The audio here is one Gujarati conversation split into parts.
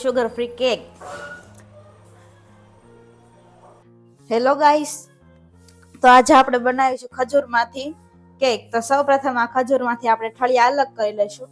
sugar free cake. Hello guys, તો આજે આપણે બનાવીશું ખજૂરમાંથી કેક. તો સૌપ્રથમ આ ખજૂરમાંથી આપણે ઠળિયા અલગ કરી લઈશું.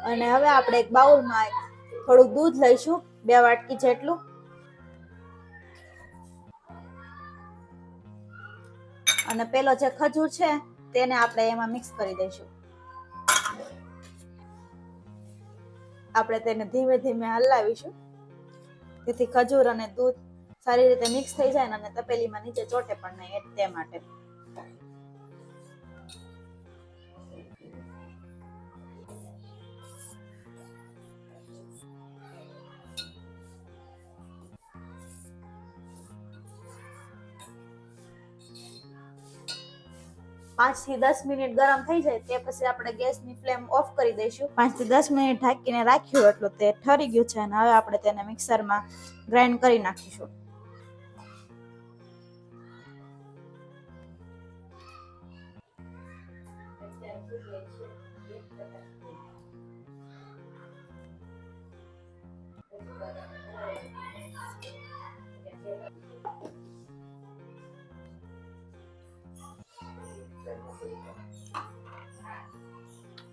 અને હવે આપણે એક બાઉલમાં થોડું દૂધ લઈશું, 2 વાટકી જેટલું. અને પેલો જે ખજૂર છે તેને આપણે એમાં મિક્સ કરી દઈશું. આપણે તેને ધીમે ધીમે હલાવીશું જેથી ખજૂર અને દૂધ સારી રીતે મિક્સ થઈ જાય અને તપેલીમાં નીચે ચોટે પણ નહીં, તે માટે. પાંચ થી 10 મિનિટ ગરમ થઈ જાય તે પછી આપણે ગેસની ફ્લેમ ઓફ કરી દઈશું. 5 થી 10 મિનિટ ઢાંકીને રાખ્યું એટલે તે ઠરી ગયું છે અને હવે આપણે તેને મિક્સરમાં ગ્રાઇન્ડ કરી નાખીશું.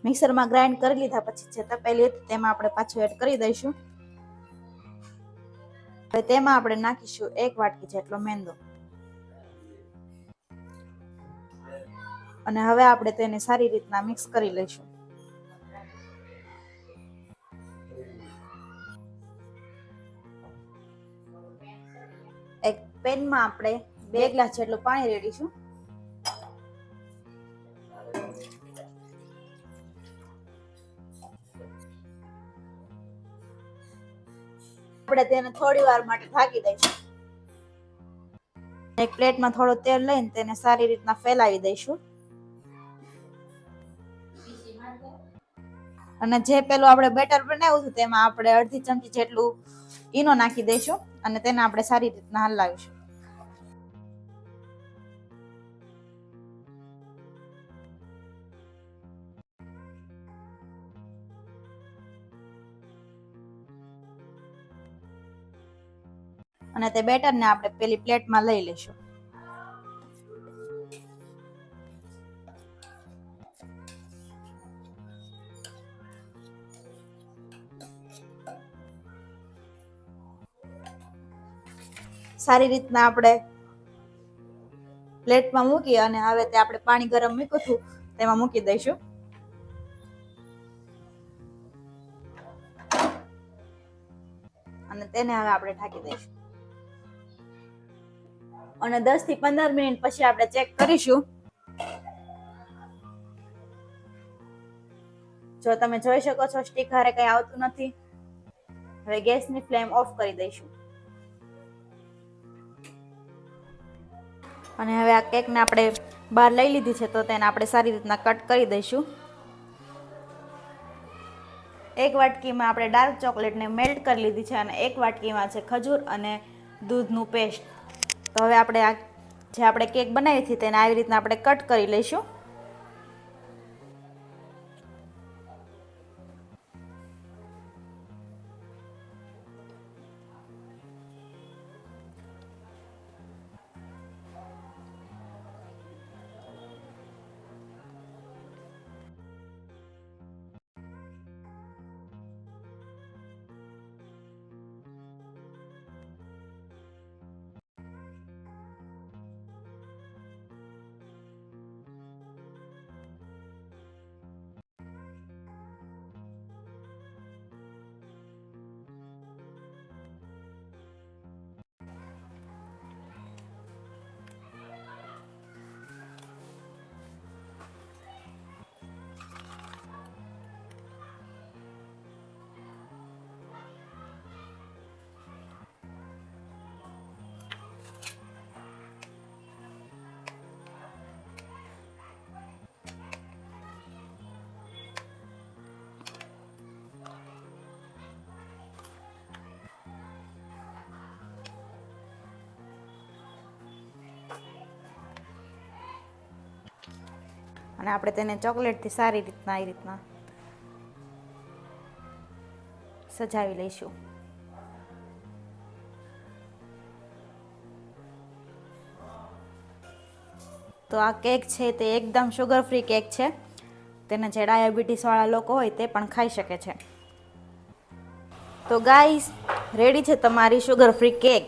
મિક્સરમાં ગ્રાઇન્ડ કરી લીધા પછી જે તપેલી હતી તેમાં આપણે પાછું એડ કરી દઈશું. હવે તેમાં આપણે નાખીશું 1 વાટકી જેટલો મેંદો અને હવે આપણે તેને સારી રીતના મિક્સ કરી લઈશું. એક પેનમાં આપણે 2 ગ્લાસ જેટલું પાણી રેડીશું. આપણે તેને થોડી વાર માટે ઢાંકી દઈશું. એક પ્લેટમાં થોડું તેલ લઈને તેને સારી રીતના ફેલાવી દઈશું. અને જે પેલું આપણે બેટર બનાવ્યું હતું તેમાં આપણે અડધી ચમચી જેટલું ઈનો નાખી દઈશું અને તેને આપણે સારી રીતના હલાવીશું. અને તે બેટરને આપણે પેલી પ્લેટમાં લઈ લઈશું. સારી રીતના આપણે પ્લેટમાં મૂકી અને હવે તે આપણે પાણી ગરમ મૂક્યું હતું તેમાં મૂકી દઈશું. અને તેને હવે આપણે ઢાંકી દઈશું. અને 10 થી 15 મિનિટ પછી આપણે ચેક કરીશું. જો તમે જોઈ શકો છો સ્ટીક હારે કઈ આવતું નથી. હવે ગેસની ફ્લેમ ઓફ કરી દઈશું. અને હવે આ કેકને આપણે બહાર લઈ લીધી છે તો તેને આપણે સારી રીતના કટ કરી દઈશું. 1 વાટકીમાં આપણે ડાર્ક ચોકલેટને મેલ્ટ કરી લીધી છે અને 1 વાટકીમાં છે ખજૂર અને દૂધનું પેસ્ટ. તો હવે આપણે આ જે આપણે કેક બનાવી હતી તેને આવી રીતના આપણે કટ કરી લઈશું. અને આપણે તેને ચોકલેટથી સારી રીતના આવી રીતના સજાવી લઈશું. તો આ કેક છે તે એકદમ શુગર ફ્રી કેક છે. તેને જે ડાયાબિટીસવાળા લોકો હોય તે પણ ખાઈ શકે છે. તો ગાઈસ, રેડી છે તમારી શુગર ફ્રી કેક.